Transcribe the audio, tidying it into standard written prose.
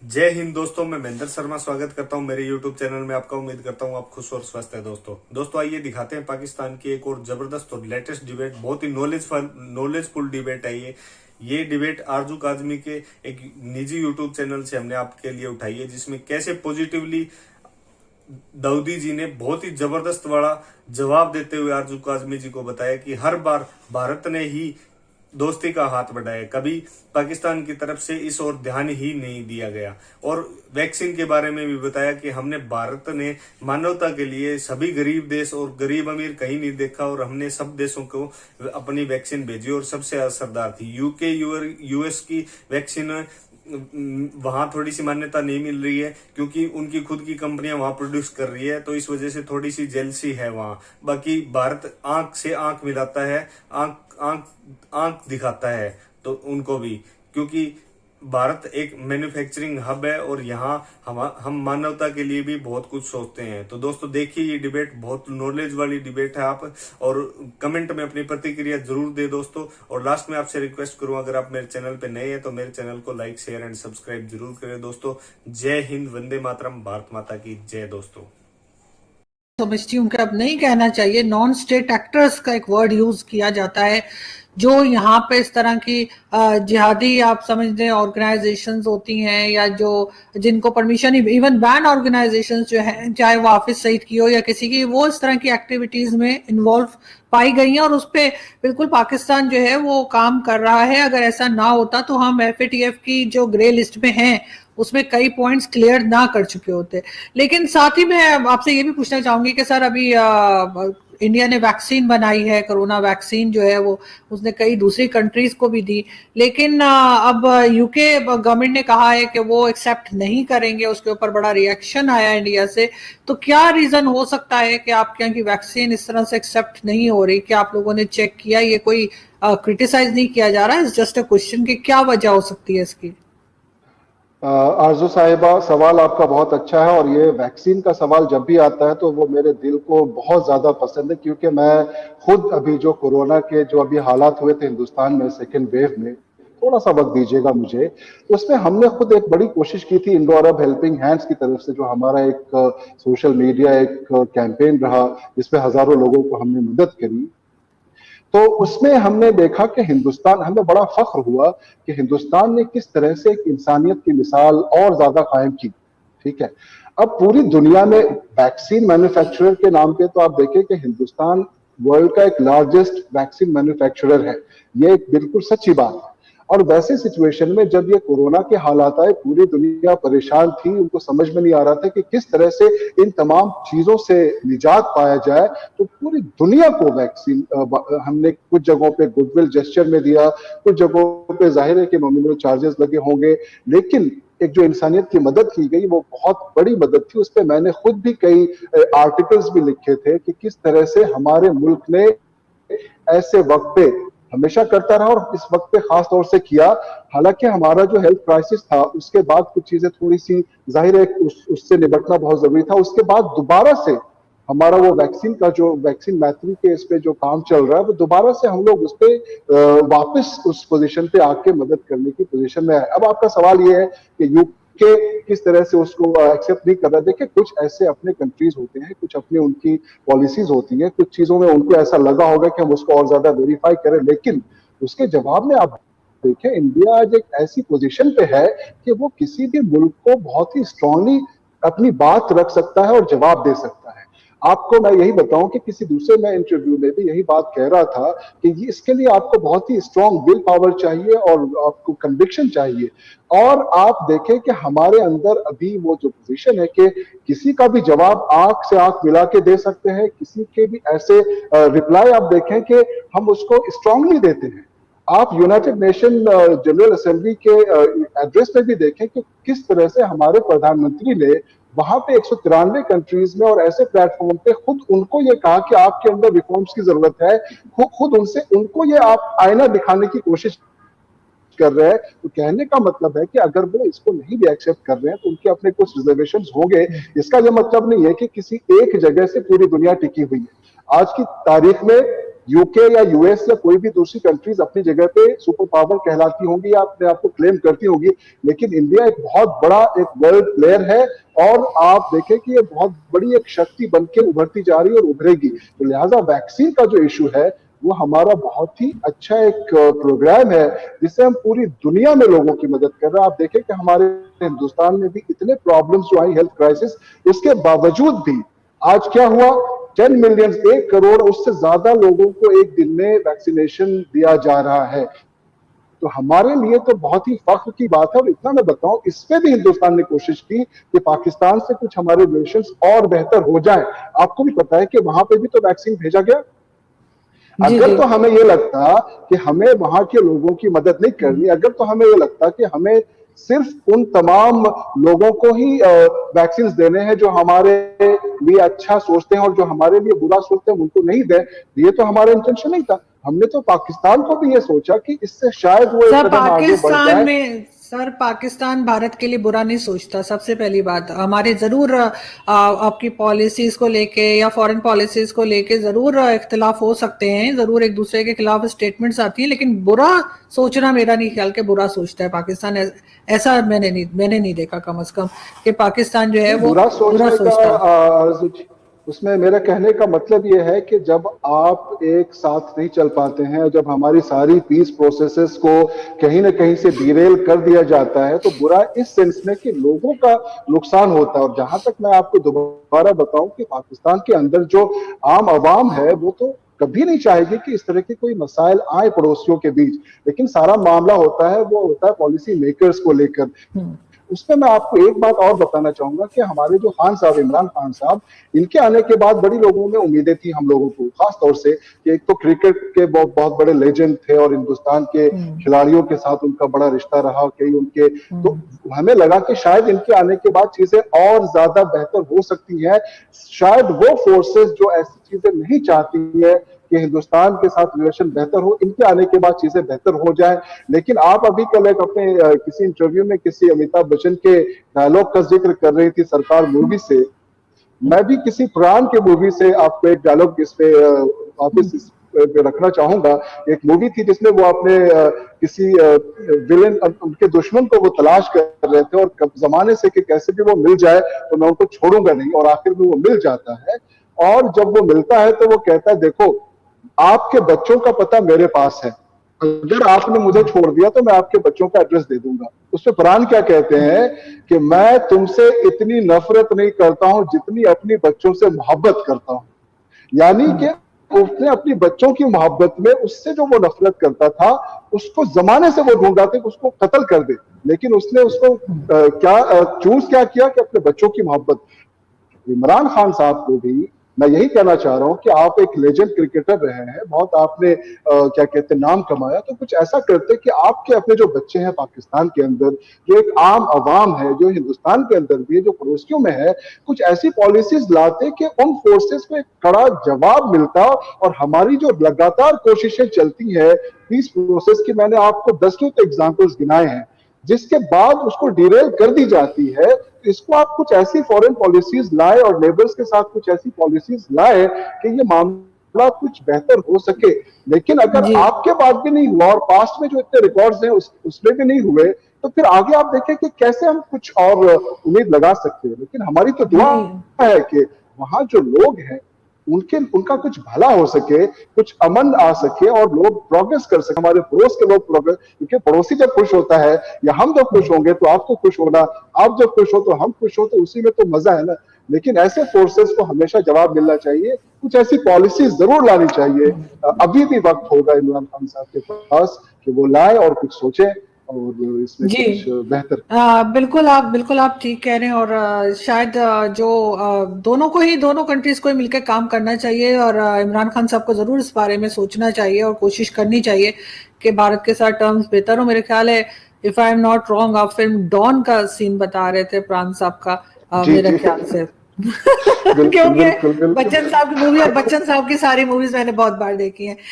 जय हिंद दोस्तों, मैं महेंद्र शर्मा स्वागत करता हूं मेरे यूट्यूब चैनल में आपका। उम्मीद करता हूं आप खुश और स्वस्थ है। दोस्तों आइए दिखाते हैं पाकिस्तान की एक और जबरदस्त और लेटेस्ट डिबेट। बहुत ही नॉलेजफुल डिबेट है ये डिबेट आरजू काजमी के एक निजी यूट्यूब चैनल से हमने आपके लिए उठाई है, जिसमें कैसे पॉजिटिवली दाऊदी जी ने बहुत ही जबरदस्त वाला जवाब देते हुए आरजू काजमी जी को बताया कि हर बार भारत ने ही दोस्ती का हाथ बढ़ाया, कभी पाकिस्तान की तरफ से इस ओर ध्यान ही नहीं दिया गया। और वैक्सीन के बारे में भी बताया कि हमने भारत ने मानवता के लिए सभी गरीब देश और गरीब अमीर कहीं नहीं देखा, और हमने सब देशों को अपनी वैक्सीन भेजी और सबसे असरदार थी। यूके यूएस की वैक्सीन वहां थोड़ी सी मान्यता नहीं मिल रही है, क्योंकि उनकी खुद की कंपनियां वहां प्रोड्यूस कर रही है, तो इस वजह से थोड़ी सी जेलसी है वहां। बाकी भारत आंख से आंख मिलाता है, आंख आंख आंख दिखाता है तो उनको भी, क्योंकि भारत एक मैन्युफैक्चरिंग हब है और यहाँ हम मानवता के लिए भी बहुत कुछ सोचते हैं। तो दोस्तों देखिए, ये डिबेट बहुत नॉलेज वाली डिबेट है। आप और कमेंट में अपनी प्रतिक्रिया जरूर दे दोस्तों। और लास्ट में आपसे रिक्वेस्ट करूं, अगर आप मेरे चैनल पे नए हैं तो मेरे चैनल को लाइक शेयर एंड सब्सक्राइब जरूर करें दोस्तों। जय हिंद, वंदे मातरम, भारत माता की जय दोस्तों। समझती हूँ कि अब नहीं कहना चाहिए, नॉन स्टेट एक्टर्स का एक वर्ड यूज किया जाता है, जो यहाँ पे इस तरह की जिहादी आप समझ लें ऑर्गेनाइजेशंस होती हैं, या जो जिनको परमिशन, इवन बैन ऑर्गेनाइजेशंस जो हैं, चाहे वो हाफिज सईद की हो या किसी की, वो इस तरह की एक्टिविटीज में इन्वॉल्व पाई गई हैं। और उस पर बिल्कुल पाकिस्तान जो है वो काम कर रहा है। अगर ऐसा ना होता तो हम FATF की जो ग्रे लिस्ट में हैं उसमें कई पॉइंट्स क्लियर ना कर चुके होते। लेकिन साथ ही मैं आपसे ये भी पूछना चाहूंगी कि सर, अभी इंडिया ने वैक्सीन बनाई है, कोरोना वैक्सीन जो है वो उसने कई दूसरी कंट्रीज को भी दी, लेकिन अब यूके गवर्नमेंट ने कहा है कि वो एक्सेप्ट नहीं करेंगे। उसके ऊपर बड़ा रिएक्शन आया इंडिया से। तो क्या रीजन हो सकता है कि आपके यहाँ की वैक्सीन इस तरह से एक्सेप्ट नहीं हो रही? क्या आप लोगों ने चेक किया? ये कोई क्रिटिसाइज नहीं किया जा रहा है, इट्स जस्ट अ क्वेश्चन कि क्या वजह हो सकती है इसकी। आरजू साहिबा, सवाल आपका बहुत अच्छा है। और ये वैक्सीन का सवाल जब भी आता है तो वो मेरे दिल को बहुत ज्यादा पसंद है, क्योंकि मैं खुद अभी जो कोरोना के जो अभी हालात हुए थे हिंदुस्तान में सेकेंड वेव में, थोड़ा सा वक्त दीजिएगा मुझे, उसमें हमने खुद एक बड़ी कोशिश की थी इंडो अरब हेल्पिंग हैंड्स की तरफ से, जो हमारा एक सोशल मीडिया एक कैंपेन रहा, जिसमें हजारों लोगों को हमने मदद करी। तो उसमें हमने देखा कि हिंदुस्तान, हमें बड़ा फख्र हुआ कि हिंदुस्तान ने किस तरह से एक इंसानियत की मिसाल और ज्यादा कायम की। ठीक है, अब पूरी दुनिया में वैक्सीन मैन्युफैक्चरर के नाम पे तो आप देखें कि हिंदुस्तान वर्ल्ड का एक लार्जेस्ट वैक्सीन मैन्युफैक्चरर है। ये एक बिल्कुल सच्ची बात है। और वैसे सिचुएशन में जब ये कोरोना के हालात आए, पूरी दुनिया परेशान थी, उनको समझ में नहीं आ रहा था कि किस तरह से इन तमाम चीजों से निजात पाया जाए। तो पूरी दुनिया को वैक्सीन हमने कुछ जगहों पे गुडविल जेस्चर में दिया, कुछ जगहों पे जाहिर है कि नॉमिनल चार्जेस लगे होंगे, लेकिन एक जो इंसानियत की मदद की गई वो बहुत बड़ी मदद थी। उस पर मैंने खुद भी कई आर्टिकल्स भी लिखे थे कि किस तरह से हमारे मुल्क ने ऐसे वक्त पे हमेशा करता रहा और इस वक्त पे खास तौर से किया। हालांकि हमारा जो हेल्थ क्राइसिस था उसके बाद कुछ चीजें थोड़ी सी जाहिर है उससे निपटना बहुत जरूरी था। उसके बाद दोबारा से हमारा वो वैक्सीन का जो वैक्सीन मैत्री के इस पे जो काम चल रहा है, वो दोबारा से हम लोग उस पे वापस उस पोजीशन पे आके मदद करने की पोजीशन में आए। अब आपका सवाल ये है कि यूके किस तरह से उसको एक्सेप्ट नहीं कर रहा। देखिए, कुछ ऐसे अपने कंट्रीज होते हैं, कुछ अपने उनकी पॉलिसीज होती हैं, कुछ चीजों में उनको ऐसा लगा होगा कि हम उसको और ज्यादा वेरीफाई करें, लेकिन उसके जवाब में आप देखें, इंडिया आज एक ऐसी पोजीशन पे है कि वो किसी भी मुल्क को बहुत ही स्ट्रांगली अपनी बात रख सकता है और जवाब दे सकता है। आपको मैं यही बताऊं कि किसी दूसरे मैं इंटरव्यू में भी यही बात कह रहा था कि इसके लिए आपको बहुत ही स्ट्रांग विल पावर चाहिए और आपको कन्विक्शन चाहिए। और आप देखें कि हमारे अंदर अभी वो जो पोजीशन है कि किसी का भी जवाब आंख से आंख मिला के दे सकते हैं, किसी के भी ऐसे रिप्लाई आप देखें कि हम उसको स्ट्रांगली देते हैं। आप यूनाइटेड नेशन जनरल असेंबली के एड्रेस में भी देखें कि किस तरह से हमारे प्रधानमंत्री ने वहां पे 193 कंट्रीज में और ऐसे प्लेटफॉर्म पे खुद उनको ये कहा कि आपके अंदर रिफॉर्म्स की जरूरत है। खुद उनसे उनको ये आप आईना दिखाने की कोशिश कर रहे हैं। तो कहने का मतलब है कि अगर वो इसको नहीं भी एक्सेप्ट कर रहे हैं तो उनके अपने कुछ रिजर्वेशंस होंगे। इसका यह मतलब नहीं है कि किसी एक जगह से पूरी दुनिया टिकी हुई है। आज की तारीख में यूके या यूएस या कोई भी दूसरी कंट्रीज अपनी जगह पे सुपर पावर कहलाती होंगी या अपने आप को क्लेम करती होंगी, लेकिन इंडिया एक बहुत बड़ा एक वर्ल्ड प्लेयर है और आप देखें कि ये बहुत बड़ी एक शक्ति बनके उभरती जा रही है और उभरेगी। तो लिहाजा वैक्सीन का जो इशू है वो हमारा बहुत ही अच्छा एक प्रोग्राम है जिससे हम पूरी दुनिया में लोगों की मदद कर रहे हैं। आप देखें कि हमारे हिंदुस्तान में भी इतने प्रॉब्लम्स जो आई हेल्थ क्राइसिस, उसके बावजूद भी आज क्या हुआ, 10 मिलियन, 1 करोड़ उससे ज्यादा लोगों को एक दिन में वैक्सीनेशन दिया जा रहा है। तो हमारे लिए तो बहुत ही फख्र की बात है। और इतना मैं बताऊं, इसमें भी हिंदुस्तान ने कोशिश की कि पाकिस्तान से कुछ हमारे रिलेशंस और बेहतर हो जाए। आपको भी पता है कि वहां पे भी तो वैक्सीन भेजा गया। अगर तो हमें ये लगता कि हमें वहां के लोगों की मदद नहीं करनी, अगर तो हमें ये लगता कि हमें सिर्फ उन तमाम लोगों को ही वैक्सीन देने हैं जो हमारे लिए अच्छा सोचते हैं और जो हमारे लिए बुरा सोचते हैं उनको नहीं दें, ये तो हमारा इंटेंशन नहीं था। हमने तो पाकिस्तान को भी ये सोचा कि इससे शायद वो एक कदम आगे बढ़ जाए। सर, पाकिस्तान भारत के लिए बुरा नहीं सोचता। सबसे पहली बात, हमारे जरूर आपकी पॉलिसीज को लेके या फॉरेन पॉलिसीज को लेके जरूर इख्तिलाफ हो सकते हैं, जरूर एक दूसरे के खिलाफ स्टेटमेंट्स आती हैं, लेकिन बुरा सोचना मेरा नहीं ख्याल के बुरा सोचता है पाकिस्तान। ऐसा मैंने नहीं देखा कम से कम कि पाकिस्तान जो है वो बुरा सोचता है। उसमें मेरा कहने का मतलब ये है कि जब आप एक साथ नहीं चल पाते हैं, जब हमारी सारी पीस प्रोसेसेस को कहीं ना कहीं से डिरेल कर दिया जाता है, तो बुरा इस सेंस में कि लोगों का नुकसान होता है। और जहां तक मैं आपको दोबारा बताऊं कि पाकिस्तान के अंदर जो आम आवाम है वो तो कभी नहीं चाहेगी कि इस तरह के कोई मसाइल आए पड़ोसियों के बीच, लेकिन सारा मामला होता है वो होता है पॉलिसी मेकर्स को लेकर। उसमें मैं आपको एक बात और बताना चाहूंगा कि हमारे जो खान साहब, इमरान खान साहब, इनके आने के बाद बड़ी लोगों में उम्मीदें थी हम लोगों को, खास तौर से कि एक तो क्रिकेट के बहुत बड़े लेजेंड थे और हिंदुस्तान के खिलाड़ियों के साथ उनका बड़ा रिश्ता रहा, कई उनके, तो हमें लगा कि शायद इनके आने के बाद चीजें और ज्यादा बेहतर हो सकती है। शायद वो फोर्सेस जो ऐसी चीजें नहीं चाहती है कि हिंदुस्तान के साथ रिलेशन बेहतर हो, इनके आने के बाद चीजें बेहतर हो जाए। लेकिन आप अभी कल एक अपने किसी इंटरव्यू में किसी अमिताभ बच्चन के डायलॉग का जिक्र कर रही थी सरकार मूवी से, मैं भी किसी पुरान के मूवी से आपको एक डायलॉग इस पे वापस रखना चाहूंगा। एक मूवी थी जिसमें वो अपने किसी विलेन, उनके दुश्मन को वो तलाश कर रहे थे और जमाने से कि कैसे भी वो मिल जाए तो मैं उनको छोड़ूंगा नहीं, और आखिर में वो मिल जाता है। और जब वो मिलता है तो वो कहता है, देखो आपके बच्चों का पता मेरे पास है, अगर आपने मुझे छोड़ दिया तो मैं आपके बच्चों का एड्रेस दे दूंगा। उसमें फरहान क्या कहते हैं कि मैं तुमसे इतनी नफरत नहीं करता हूं जितनी अपनी बच्चों से मोहब्बत करता हूं। यानी कि उसने अपनी बच्चों की मोहब्बत में उससे जो वो नफरत करता था उसको जमाने से वो ढूंढ रहा था कि उसको कत्ल कर दे, लेकिन उसने उसको चूज क्या किया कि अपने बच्चों की मोहब्बत। इमरान खान साहब को भी मैं यही कहना चाह रहा हूं कि आप एक लेजेंड क्रिकेटर रहे हैं, बहुत आपने क्या कहते हैं नाम कमाया, तो कुछ ऐसा करते कि आपके अपने जो बच्चे हैं पाकिस्तान के अंदर, जो एक आम आवाम है, जो हिंदुस्तान के अंदर भी है, जो पड़ोसियों में है, कुछ ऐसी पॉलिसीज लाते कि उन फोर्सेस को एक कड़ा जवाब मिलता। और हमारी जो लगातार कोशिशें चलती है पीस प्रोसेस की, मैंने आपको 10 एग्जाम्पल्स गिनाए हैं, जिसके बाद उसको डिरेल कर दी जाती है। इसको आप कुछ ऐसी फॉरेन पॉलिसीज लाए और लेबर्स के साथ कुछ ऐसी पॉलिसीज लाए कि ये मामला कुछ बेहतर हो सके। लेकिन अगर आपके बाद भी नहीं हुआ और पास्ट में जो इतने रिकॉर्ड्स हैं उसमें भी नहीं हुए, तो फिर आगे आप देखें कि कैसे हम कुछ और उम्मीद लगा सकते हैं। लेकिन हमारी तो दुआ है कि वहां जो लोग हैं उनका कुछ भला हो सके, कुछ अमन आ सके और लोग प्रोग्रेस कर सके, हमारे पड़ोस के लोग प्रोग्रेस। क्योंकि पड़ोसी जब खुश होता है या हम जब खुश होंगे तो आपको खुश होना, आप जब खुश हो तो हम खुश हो, तो उसी में तो मजा है ना। लेकिन ऐसे फोर्सेस को हमेशा जवाब मिलना चाहिए, कुछ ऐसी पॉलिसी जरूर लानी चाहिए। अभी भी वक्त होगा इमरान खान साहब के पास कि वो लाए और कुछ सोचे और इसमें कुछ बेहतर। बिल्कुल आप ठीक कह रहे हैं। और शायद जो दोनों कंट्रीज को ही मिलकर काम करना चाहिए और इमरान खान साहब को जरूर इस बारे में सोचना चाहिए और कोशिश करनी चाहिए कि भारत के साथ टर्म्स बेहतर हो। मेरे ख्याल है, if I am not wrong, आप फिल्म डॉन का सीन बता रहे थे प्राण साहब का, मेरे ख्याल से क्योंकि बच्चन साहब की मूवी और बच्चन साहब की सारी मूवीज मैंने बहुत बार देखी हैं।